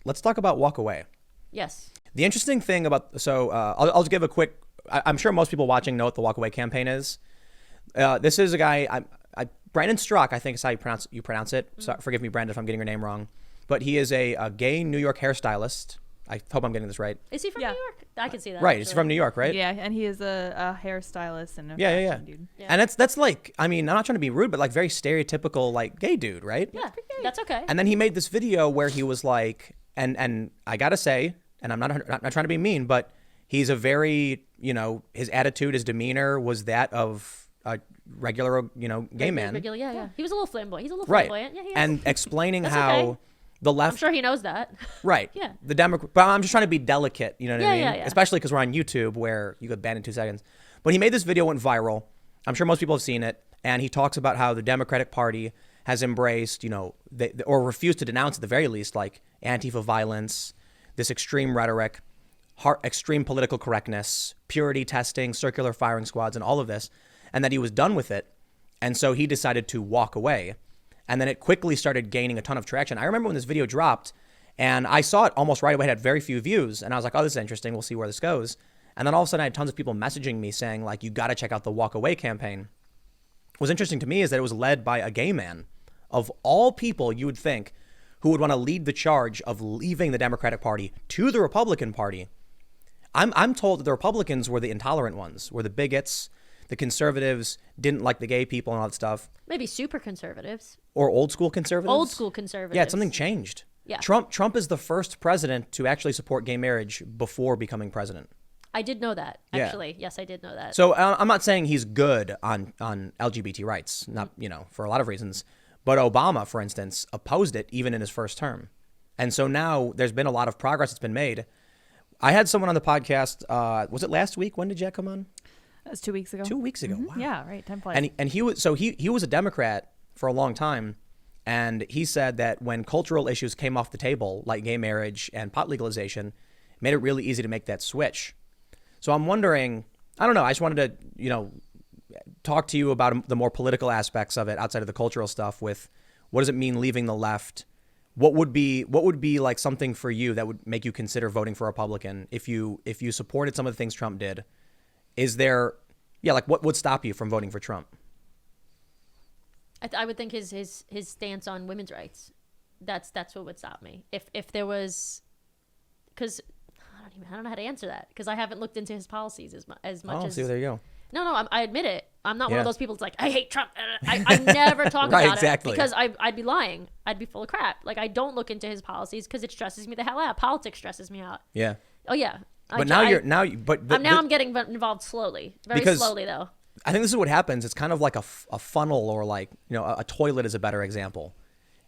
let's talk about Walkaway. Yes. The interesting thing about, I'll just give a quick, I'm sure most people watching know what the Walkaway campaign is. This is a guy, Brandon Strzok, I think is how you pronounce it. So, forgive me, Brandon, if I'm getting your name wrong. But he is a gay New York hairstylist. I hope I'm getting this right. Is he from New York? I can see that. Right, he's from New York, right? Yeah, and he is a hairstylist and a yeah. fashion dude. Yeah. And that's like, I mean, I'm not trying to be rude, but like very stereotypical, like gay dude, right? Yeah, that's okay. And then he made this video where he was like, and I gotta say, and I'm not trying to be mean, but he's a very, his attitude, his demeanor was that of a regular, gay man. Regular, yeah. He was a little flamboyant. He's a little Right. flamboyant. Yeah, he is. And explaining That's how okay. the left. I'm sure he knows that. Right. Yeah. The Democrat. But I'm just trying to be delicate. You know what I mean? Yeah. Especially because we're on YouTube where you get banned in 2 seconds. But he made this video, went viral. I'm sure most people have seen it. And he talks about how the Democratic Party has embraced, or refused to denounce at the very least, like Antifa violence, this extreme rhetoric, extreme political correctness, purity testing, circular firing squads, and all of this. And that he was done with it. And so he decided to walk away. And then it quickly started gaining a ton of traction. I remember when this video dropped and I saw it almost right away. It had very few views. And I was like, oh, this is interesting. We'll see where this goes. And then all of a sudden I had tons of people messaging me saying like, you got to check out the Walkaway campaign. What was interesting to me is that it was led by a gay man. Of all people you would think who would want to lead the charge of leaving the Democratic Party to the Republican Party. I'm told that the Republicans were the intolerant ones, were the bigots. The conservatives didn't like the gay people and all that stuff. Maybe super conservatives. Or old school conservatives. Old school conservatives. Yeah, something changed. Yeah. Trump is the first president to actually support gay marriage before becoming president. I did know that, Yeah. actually. Yes, I did know that. So I'm not saying he's good on LGBT rights, not, for a lot of reasons. But Obama, for instance, opposed it even in his first term. And so now there's been a lot of progress that's been made. I had someone on the podcast, was it last week? When did Jack come on? That was 2 weeks ago. 2 weeks ago. Wow. Yeah, right. Time flies. And he was a Democrat for a long time, and he said that when cultural issues came off the table, like gay marriage and pot legalization, it made it really easy to make that switch. So I'm wondering, I don't know, I just wanted to, talk to you about the more political aspects of it outside of the cultural stuff. With what does it mean leaving the left? What would be like something for you that would make you consider voting for a Republican if you supported some of the things Trump did? Is there, what would stop you from voting for Trump? I would think his stance on women's rights. That's what would stop me. If there was, because I don't know how to answer that because I haven't looked into his policies as much as. See, there you go. No, I admit it. I'm not one of those people that's like, I hate Trump. I never talk Right, about exactly. it because I'd be lying. I'd be full of crap. Like, I don't look into his policies because it stresses me the hell out. Politics stresses me out. Yeah. Oh, yeah. But I'm getting involved slowly. Very because slowly, though. I think this is what happens. It's kind of like a funnel, or like, a toilet is a better example.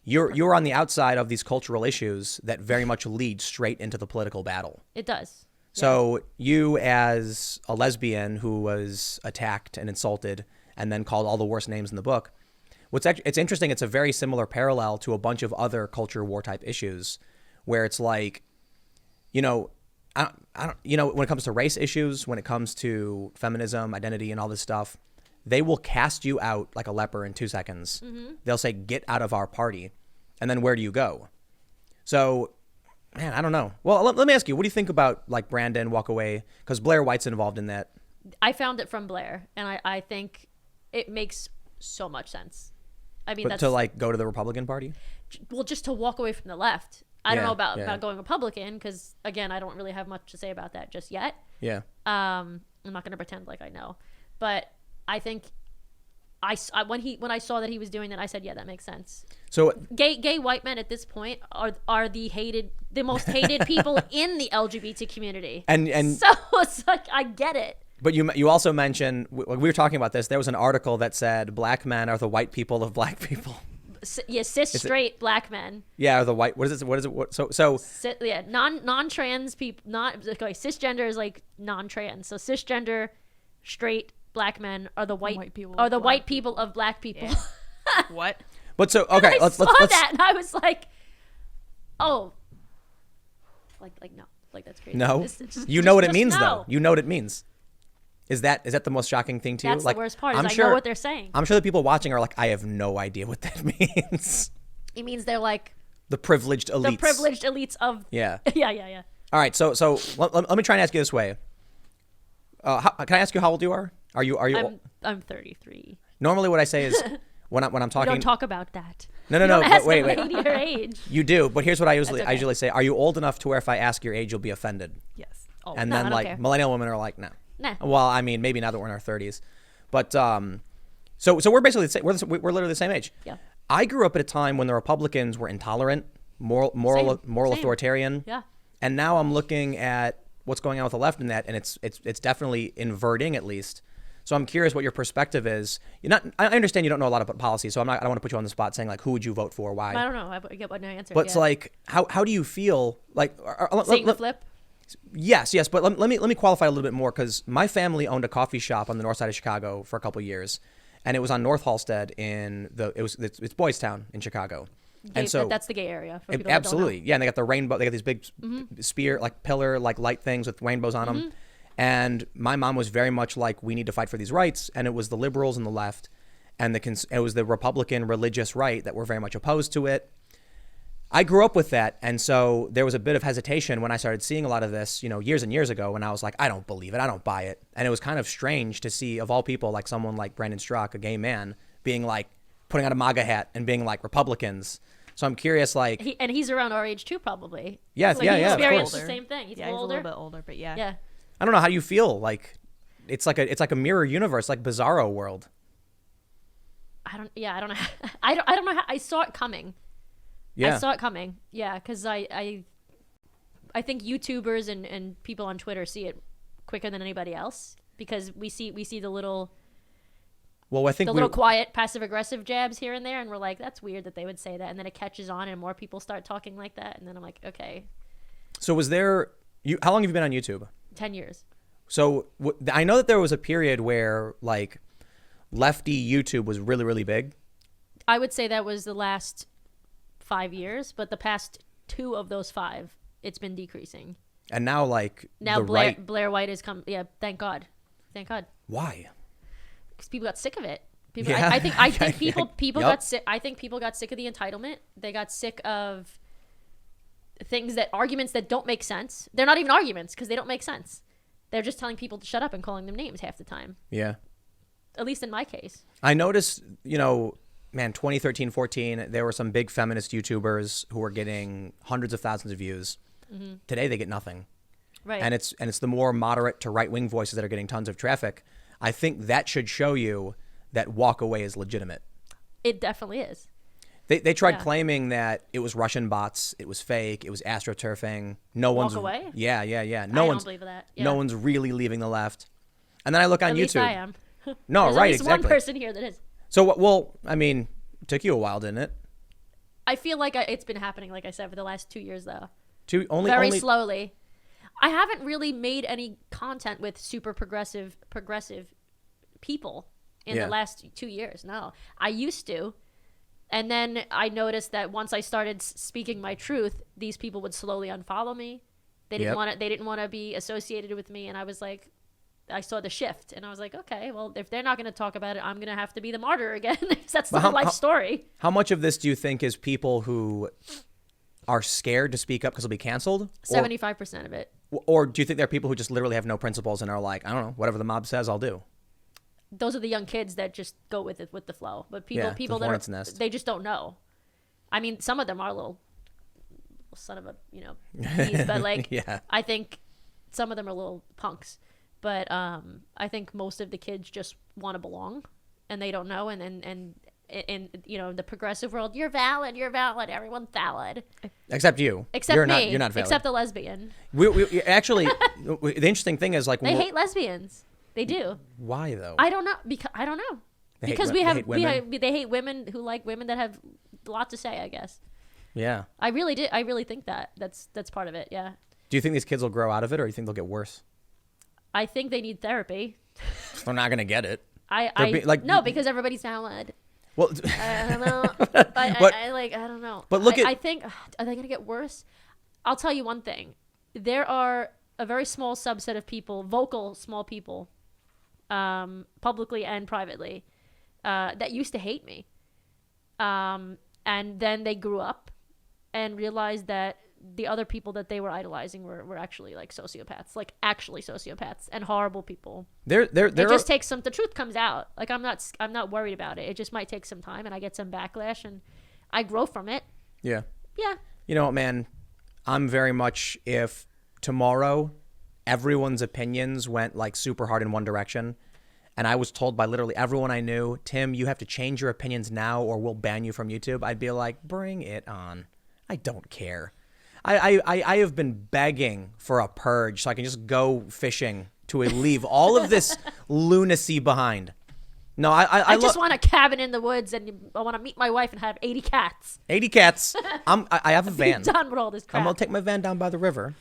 You're on the outside of these cultural issues that very much lead straight into the political battle. It does. So you, as a lesbian who was attacked and insulted and then called all the worst names in the book, it's interesting. It's a very similar parallel to a bunch of other culture war type issues where it's like, I don't, when it comes to race issues, when it comes to feminism, identity, and all this stuff, they will cast you out like a leper in 2 seconds. Mm-hmm. They'll say, get out of our party. And then where do you go? So, man, I don't know. Well, let me ask you, what do you think about like Brandon Walkaway? Because Blair White's involved in that. I found it from Blair, and I think it makes so much sense. I mean, to like go to the Republican Party? Well, just to walk away from the left. I don't know about going Republican because, again, I don't really have much to say about that just yet. Yeah. I'm not going to pretend like I know. But I think when I saw that he was doing that, I said, yeah, that makes sense. So gay white men at this point are the most hated people in the LGBT community. And so it's like, I get it. But you also mentioned, we were talking about this, there was an article that said black men are the white people of black people. Yeah, straight black men. Yeah, the white. What is it? So. Non-trans people. Cisgender is like non-trans. So cisgender, straight black men are the white people. Are the white people of black people. Yeah. What? But so okay, let's that, and I was like, oh, like no, like that's crazy. No, you know what it means though. You know what it means. Is that the most shocking thing to you? That's the worst part. I know what they're saying. I'm sure the people watching are like, I have no idea what that means. It means they're like, The privileged elites. The privileged elites of. Yeah. Yeah. All right. So let me try and ask you this way. Can I ask you how old you are? Are you? I'm 33. Normally, what I say is when I'm We talking. don't talk about that. No. Don't But ask wait. a lady her age. You do, but here's what I usually okay. say: are you old enough to where if I ask your age, you'll be offended? Yes. Oh, And no, I then don't like care. millennial women are like, no. Nah. Well, I mean, maybe now that we're in our 30s, but so we're basically the same, we're literally the same age. Yeah. I grew up at a time when the Republicans were intolerant, moral Same. authoritarian. Yeah. And now I'm looking at what's going on with the left in that, and it's definitely inverting at least. So I'm curious what your perspective is. I understand you don't know a lot about policy, so I don't want to put you on the spot saying like who would you vote for, why. I don't know. I get what no answer. But it's like how do you feel like seeing the flip. Yes, but let me qualify a little bit more because my family owned a coffee shop on the north side of Chicago for a couple of years, and it was on North Halsted it's Boys Town in Chicago. And so that's the gay area. For people that don't absolutely, know. yeah. And they got the rainbow. They got these big spear like pillar like light things with rainbows on them. And my mom was very much like, we need to fight for these rights, and it was the liberals and the left, and it was the Republican religious right that were very much opposed to it. I grew up with that, and so there was a bit of hesitation when I started seeing a lot of this, years and years ago, when I was like, I don't believe it, I don't buy it. And it was kind of strange to see, of all people, like someone like Brandon Strzok, a gay man, being like, putting on a MAGA hat and being like Republicans. So I'm curious, like... he's around our age too, probably. Yeah, so yeah, he of experienced course. the same thing. He's Yeah, a he's a little older. little bit older, but yeah. Yeah. I don't know, how do you feel? Like, it's like a mirror universe, like Bizarro world. I don't know. I don't know how I saw it coming. Yeah. I saw it coming. Yeah, because I think YouTubers and people on Twitter see it quicker than anybody else because we see the little quiet passive aggressive jabs here and there, and we're like, that's weird that they would say that, and then it catches on and more people start talking like that, and then I'm like, okay. So how long have you been on YouTube? 10 years. So I know that there was a period where like lefty YouTube was really, really big. I would say that was the last 5 years, but the past 2 of those 5, it's been decreasing. And now Blair White has come. Yeah, thank God. Why? Because people got sick of it. Yeah. I think people Yep. got sick. I think people got sick of the entitlement. They got sick of arguments that don't make sense. They're not even arguments because they don't make sense. They're just telling people to shut up and calling them names half the time. Yeah. At least in my case. I noticed, 2013, 14, there were some big feminist YouTubers who were getting hundreds of thousands of views. Mm-hmm. Today they get nothing. Right. And it's the more moderate to right-wing voices that are getting tons of traffic. I think that should show you that Walkaway is legitimate. It definitely is. They tried claiming that it was Russian bots, it was fake, it was astroturfing. Walkaway? Yeah. I don't believe that. Yeah. No one's really leaving the left. And then I look on At YouTube. least I am. No, There's right, at least exactly. one person here that is. So, it took you a while, didn't it? I feel like it's been happening, like I said, for the last 2 years, though. Only Slowly. I haven't really made any content with super progressive people in the last 2 years. No, I used to. And then I noticed that once I started speaking my truth, these people would slowly unfollow me. They didn't want to be associated with me. And I was like, I saw the shift and I was like, okay, well, if they're not going to talk about it, I'm going to have to be the martyr again. That's the life story. How much of this do you think is people who are scared to speak up because they'll be canceled? 75% of it. Or do you think there are people who just literally have no principles and are like, I don't know, whatever the mob says, I'll do? Those are the young kids that just go with it, with the flow. But people that hornet's nest. they just don't know. I mean, some of them are a little son of a, bees, but like, yeah. I think some of them are little punks. But I think most of the kids just want to belong, and they don't know. And in the progressive world, you're valid, everyone's valid. Except you. Except you're me. You're not valid. Except the lesbian. We actually, the interesting thing is like they hate lesbians. They do. Why though? I don't know. I don't know. They Because hate they hate women who like women that have a lot to say, I guess. Yeah. I really think that's part of it. Yeah. Do you think these kids will grow out of it, or do you think they'll get worse? I think they need therapy. They're not gonna get it. No, because everybody's valid. Well, I don't know. I don't know. But look I think, are they gonna get worse? I'll tell you one thing. There are a very small subset of people, vocal small people, publicly and privately, that used to hate me. And then they grew up and realized that the other people that they were idolizing were actually like sociopaths, like actually sociopaths and horrible people. It just takes the truth comes out. Like I'm not worried about it. It just might take some time, and I get some backlash, and I grow from it. Yeah. Yeah. You know what, man? I'm very much, if tomorrow everyone's opinions went like super hard in one direction, and I was told by literally everyone I knew, Tim, you have to change your opinions now or we'll ban you from YouTube, I'd be like, bring it on. I don't care. I have been begging for a purge so I can just go fishing to leave all of this lunacy behind. No, I just want a cabin in the woods, and I want to meet my wife and have 80 cats. 80 cats. I have a van. Be done with all this crap. I'm gonna take my van down by the river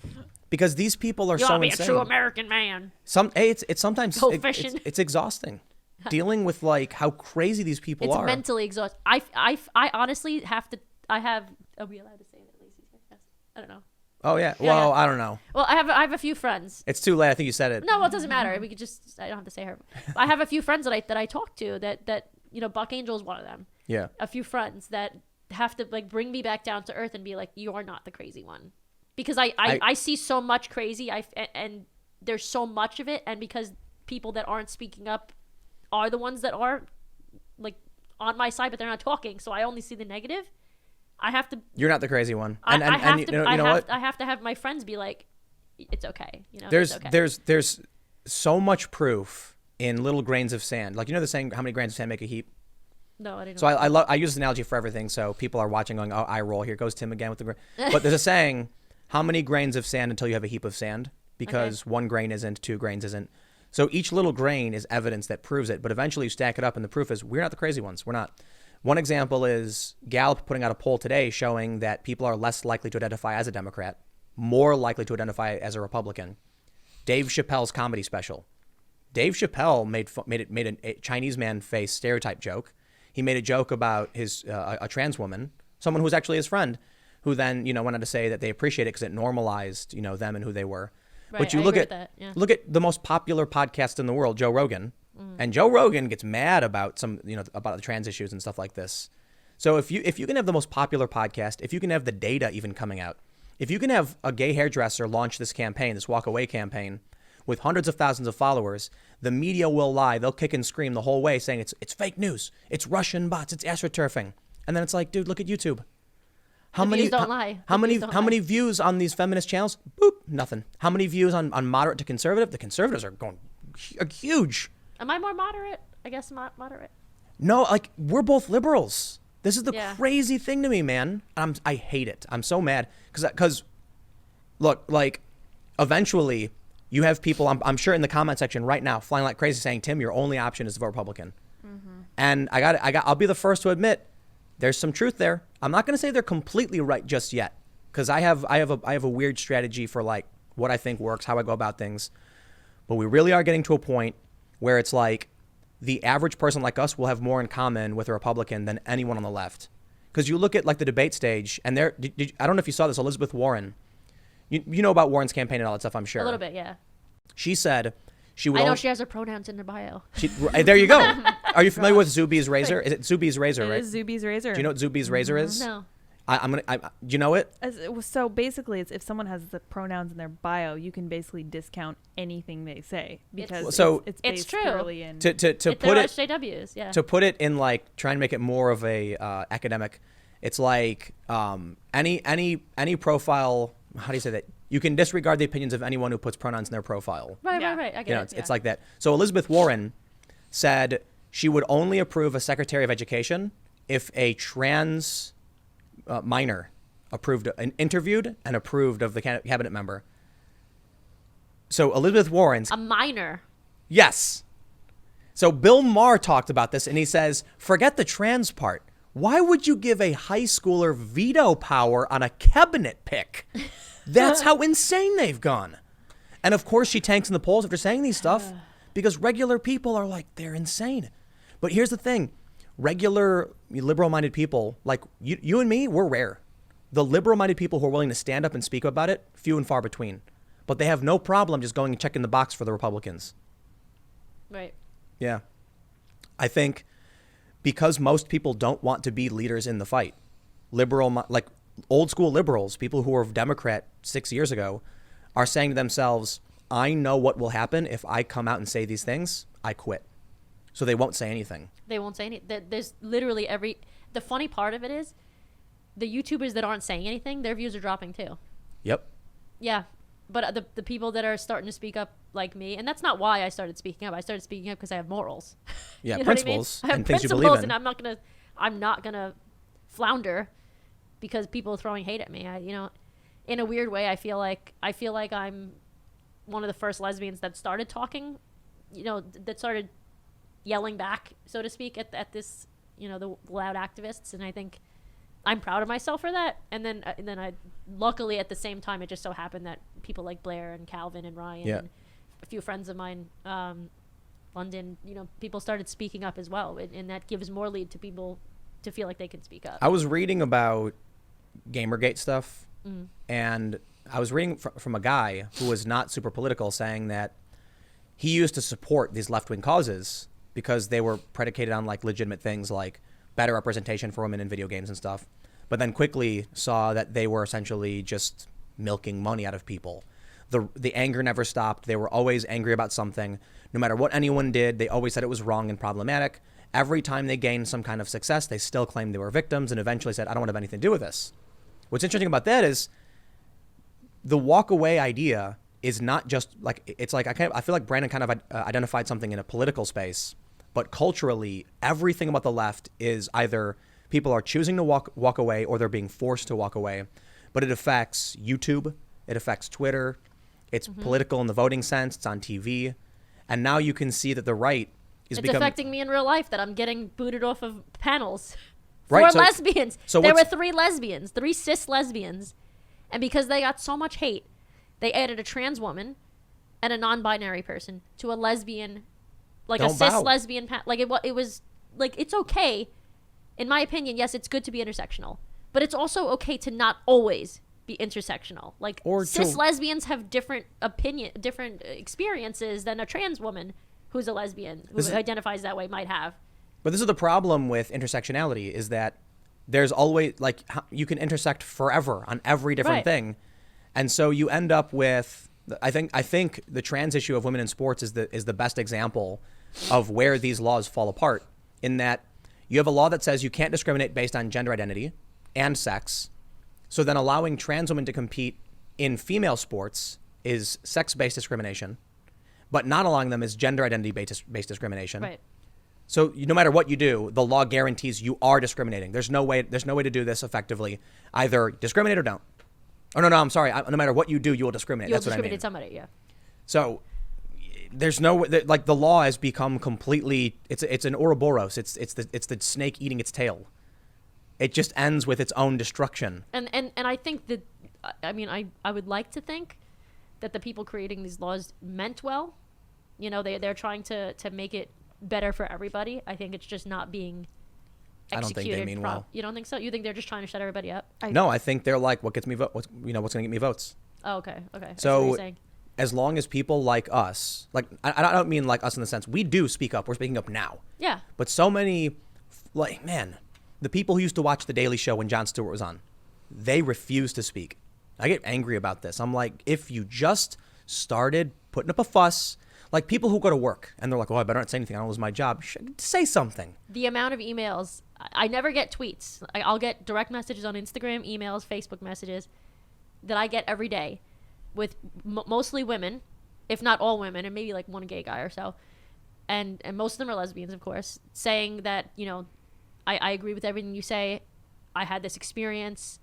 because these people are you so want to be insane. a true American man. It's sometimes Go fishing. It's exhausting dealing with like how crazy these people are. It's mentally exhausting. I honestly have to. Are we allowed to say that Lacey's here? Yes. I don't know. Oh yeah. Yeah, Well, yeah. I don't know. Well, I have a few friends. It's too late. I think you said it. No, well, it doesn't matter. We could just. I don't have to say her. I have a few friends that I talk to that Buck Angel is one of them. Yeah. A few friends that have to like bring me back down to earth and be like, you are not the crazy one, because I see so much crazy. And there's so much of it, and because people that aren't speaking up are the ones that are like on my side, but they're not talking. So I only see the negative. I have to. You're not the crazy one. I have what? I have to have my friends be like, it's okay. There's it's okay. there's so much proof in little grains of sand. Like, the saying, how many grains of sand make a heap? No, I didn't. So I use this analogy for everything. So people are watching going, oh, I roll. Here goes Tim again with the. But there's a saying, how many grains of sand until you have a heap of sand? Because one grain isn't, 2 grains isn't. So each little grain is evidence that proves it. But eventually you stack it up, and the proof is we're not the crazy ones. We're not. One example is Gallup putting out a poll today showing that people are less likely to identify as a Democrat, more likely to identify as a Republican. Dave Chappelle's comedy special. Dave Chappelle made a Chinese man face stereotype joke. He made a joke about his a trans woman, someone who was actually his friend, who then went on to say that they appreciate it because it normalized them and who they were. Right, but you look at the most popular podcast in the world, Joe Rogan. And Joe Rogan gets mad about about the trans issues and stuff like this. So if you can have the most popular podcast, if you can have the data even coming out, if you can have a gay hairdresser launch this campaign, this Walkaway campaign, with hundreds of thousands of followers, the media will lie. They'll kick and scream the whole way saying it's fake news, it's Russian bots, it's astroturfing. And then it's like, dude, look at YouTube. How many views on these feminist channels? Boop, nothing. How many views on moderate to conservative? The conservatives are going huge. Am I more moderate? I guess moderate. No, like, we're both liberals. This is the crazy thing to me, man. I hate it. I'm so mad because look, like, eventually you have people, I'm sure in the comment section right now flying like crazy saying, Tim, your only option is to vote Republican. Mm-hmm. And I'll be the first to admit there's some truth there. I'm not going to say they're completely right just yet, because I have a weird strategy for like what I think works, how I go about things. But we really are getting to a point where it's like the average person like us will have more in common with a Republican than anyone on the left. Because you look at like the debate stage, and I don't know if you saw this, Elizabeth Warren. You know about Warren's campaign and all that stuff, I'm sure. A little bit, yeah. She said she would. I know she has her pronouns in her bio. There you go. Are you familiar with Zuby's razor? Is it Zuby's razor, right? It is Zuby's razor. Do you know what Zuby's razor is? No. Do you know it? So basically, it's if someone has the pronouns in their bio, you can basically discount anything they say because it's based true. purely in To put it SJWs, yeah. To put it in like trying to make it more of a academic, it's like any profile. How do you say that? You can disregard the opinions of anyone who puts pronouns in their profile. Right. I get it. It's like that. So Elizabeth Warren said she would only approve a Secretary of Education if a trans minor interviewed and approved of the cabinet member. So Elizabeth Warren's a minor. Yes. So Bill Maher talked about this, and he says, forget the trans part. Why would you give a high schooler veto power on a cabinet pick? That's how insane they've gone. And of course she tanks in the polls after saying these stuff because regular people are like, they're insane. But here's the thing. Regular liberal-minded people, like you and me, we're rare. The liberal-minded people who are willing to stand up and speak about it, few and far between. But they have no problem just going and checking the box for the Republicans. Right. Yeah. I think because most people don't want to be leaders in the fight, old school liberals, people who were Democrat 6 years ago, are saying to themselves, I know what will happen if I come out and say these things. I quit. So they won't say anything. They won't say anything. There's literally the funny part of it is the YouTubers that aren't saying anything, their views are dropping too. Yep. Yeah. But the people that are starting to speak up like me, and that's not why I started speaking up. I started speaking up because I have morals. Yeah, you know principles what I mean? and things you believe in. And I'm not gonna flounder because people are throwing hate at me. In a weird way, I feel like I'm one of the first lesbians that started talking, that started yelling back, so to speak, at this, the loud activists, and I think I'm proud of myself for that. And then I luckily at the same time it just so happened that people like Blair and Calvin and Ryan and a few friends of mine, London, people started speaking up as well, and that gives more lead to people to feel like they can speak up. I was reading about Gamergate stuff, and I was reading from a guy who was not super political, saying that he used to support these left-wing causes because they were predicated on like legitimate things like better representation for women in video games and stuff, but then quickly saw that they were essentially just milking money out of people. The anger never stopped. They were always angry about something. No matter what anyone did, they always said it was wrong and problematic. Every time they gained some kind of success, they still claimed they were victims and eventually said, I don't want to have anything to do with this. What's interesting about that is the walk away idea is not just like, it's like, I feel like Brandon kind of identified something in a political space, but culturally, everything about the left is either people are choosing to walk away or they're being forced to walk away. But it affects YouTube, it affects Twitter, it's political in the voting sense, it's on TV. And now you can see that the right is It's affecting me in real life, that I'm getting booted off of panels. Right, For lesbians. So there were 3 cis lesbians. And because they got so much hate, they added a trans woman and a non-binary person to a lesbian, like a cis lesbian. It was like, it's okay. In my opinion, yes, it's good to be intersectional. But it's also okay to not always be intersectional. Like, cis lesbians have different experiences than a trans woman who's a lesbian, who identifies that way, might have. But this is the problem with intersectionality, is that there's always, like, you can intersect forever on every different thing. And so you end up with, I think the trans issue of women in sports is the best example of where these laws fall apart, in that you have a law that says you can't discriminate based on gender identity and sex. So then allowing trans women to compete in female sports is sex-based discrimination, but not allowing them is gender identity-based discrimination. Right. So no matter what you do, the law guarantees you are discriminating. There's no way to do this effectively. Either discriminate or don't. Oh, no, I'm sorry. No matter what you do, you will discriminate. You'll That's what I mean. discriminate somebody, yeah. So there's no, like, the law has become completely, it's an Ouroboros. It's the snake eating its tail. It just ends with its own destruction. And I think that, I would like to think that the people creating these laws meant well. They're trying to make it better for everybody. I think it's just not being executed. I don't think they mean well. You don't think so? You think they're just trying to shut everybody up? No, I think they're like, what gets me votes? What's going to get me votes? Oh, okay. So as long as people like us, like, I don't mean like us in the sense, we do speak up. We're speaking up now. Yeah. But so many, like, man, the people who used to watch The Daily Show when Jon Stewart was on, they refuse to speak. I get angry about this. I'm like, if you just started putting up a fuss, like people who go to work and they're like, oh, I better not say anything, I don't lose my job. Say something. The amount of emails, I never get tweets. I'll get direct messages on Instagram, emails, Facebook messages that I get every day with mostly women, if not all women, and maybe like one gay guy or so. And most of them are lesbians, of course, saying that, I agree with everything you say. I had this experience.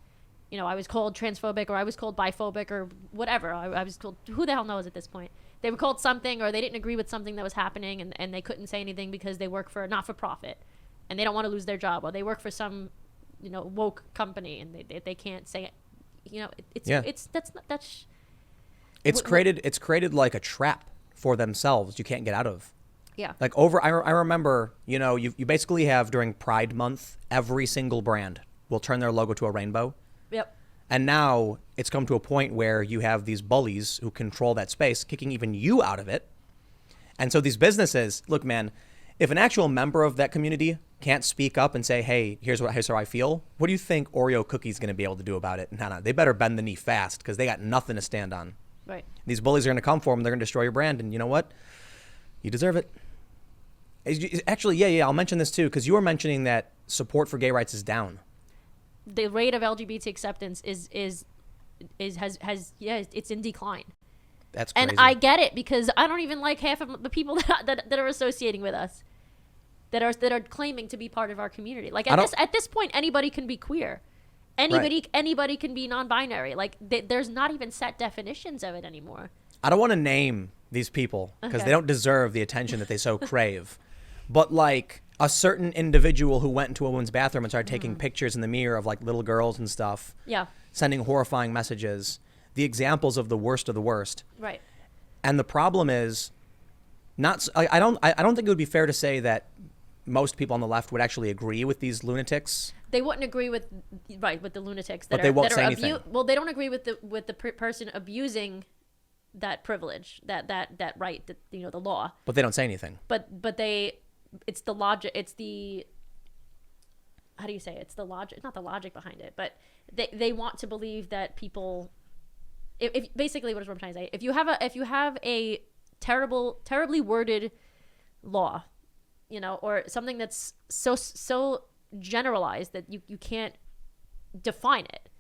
I was called transphobic, or I was called biphobic, or whatever. I was called, who the hell knows at this point? They were called something, or they didn't agree with something that was happening, and they couldn't say anything because they work for a not-for-profit, and they don't want to lose their job, or they work for some, woke company, and they can't say it. It's created like a trap for themselves you can't get out of. Yeah. Like I remember, you basically have during Pride Month, every single brand will turn their logo to a rainbow. Yep. And now it's come to a point where you have these bullies who control that space, kicking even you out of it. And so these businesses, look, man, If an actual member of that community can't speak up and say, hey, here's how I feel, what do you think Oreo Cookie's going to be able to do about it? No, they better bend the knee fast because they got nothing to stand on. Right. These bullies are going to come for them. They're going to destroy your brand. And you know what? You deserve it. Actually, yeah, I'll mention this too, because you were mentioning that support for gay rights is down. The rate of LGBT acceptance is it's in decline. That's crazy. And I get it, because I don't even like half of the people that are associating with us, that are claiming to be part of our community. Like at this point, anybody can be queer. Anybody can be non-binary. Like there's not even set definitions of it anymore. I don't want to name these people because they don't deserve the attention that they so crave. But like a certain individual who went into a woman's bathroom and started taking pictures in the mirror of like little girls and stuff. Yeah. Sending horrifying messages. The examples of the worst of the worst. Right. And the problem is I don't think it would be fair to say that most people on the left would actually agree with these lunatics. They wouldn't agree with the lunatics But they won't say anything. Well, they don't agree with the person abusing that privilege, that right, that the law. But they don't say anything. But it's the logic. It's the, how do you say it? It's the logic, not the logic behind it, but they want to believe that people. If basically what I'm trying to say, if you have a terribly worded law, or something that's so generalized that you can't define it,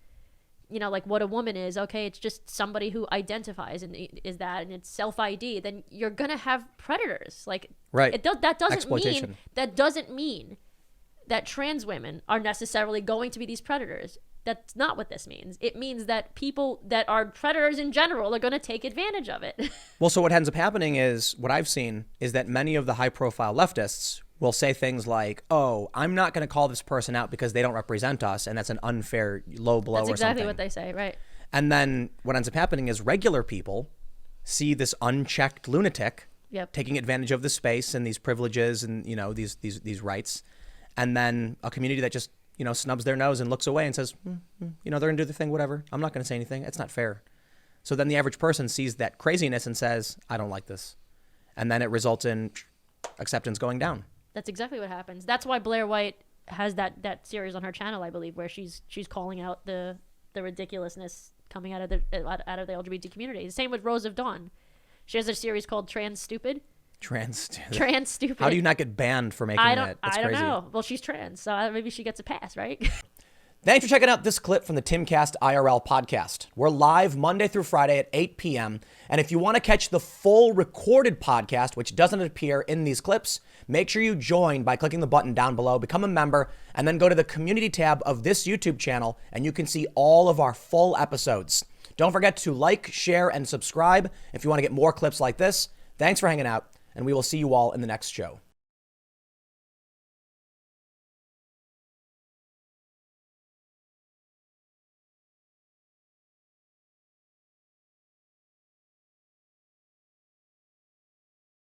like what a woman is, okay, it's just somebody who identifies and is that, and it's self-ID, then you're gonna have predators. Like, right. That doesn't mean that trans women are necessarily going to be these predators. That's not what this means. It means that people that are predators in general are going to take advantage of it. Well, so what ends up happening is, what I've seen is that many of the high-profile leftists will say things like, oh, I'm not going to call this person out because they don't represent us, and that's an unfair low blow or something. That's exactly what they say, right. And then what ends up happening is regular people see this unchecked lunatic taking advantage of the space and these privileges and, these rights, and then a community that just snubs their nose and looks away and says, they're going to do the thing, whatever. I'm not going to say anything. It's not fair. So then the average person sees that craziness and says, I don't like this. And then it results in acceptance going down. That's exactly what happens. That's why Blair White has that series on her channel, I believe, where she's calling out the ridiculousness coming out of the LGBT community. The same with Rose of Dawn. She has a series called Trans Stupid. Trans Stupid. How do you not get banned for making that? That's I don't crazy. know. Well, she's trans, so maybe she gets a pass, right? Thanks for checking out this clip from the Timcast IRL podcast. We're live Monday through Friday at 8 p.m. And if you want to catch the full recorded podcast, which doesn't appear in these clips, make sure you join by clicking the button down below, become a member, and then go to the community tab of this YouTube channel, and you can see all of our full episodes. Don't forget to like, share, and subscribe if you want to get more clips like this. Thanks for hanging out, and we will see you all in the next show.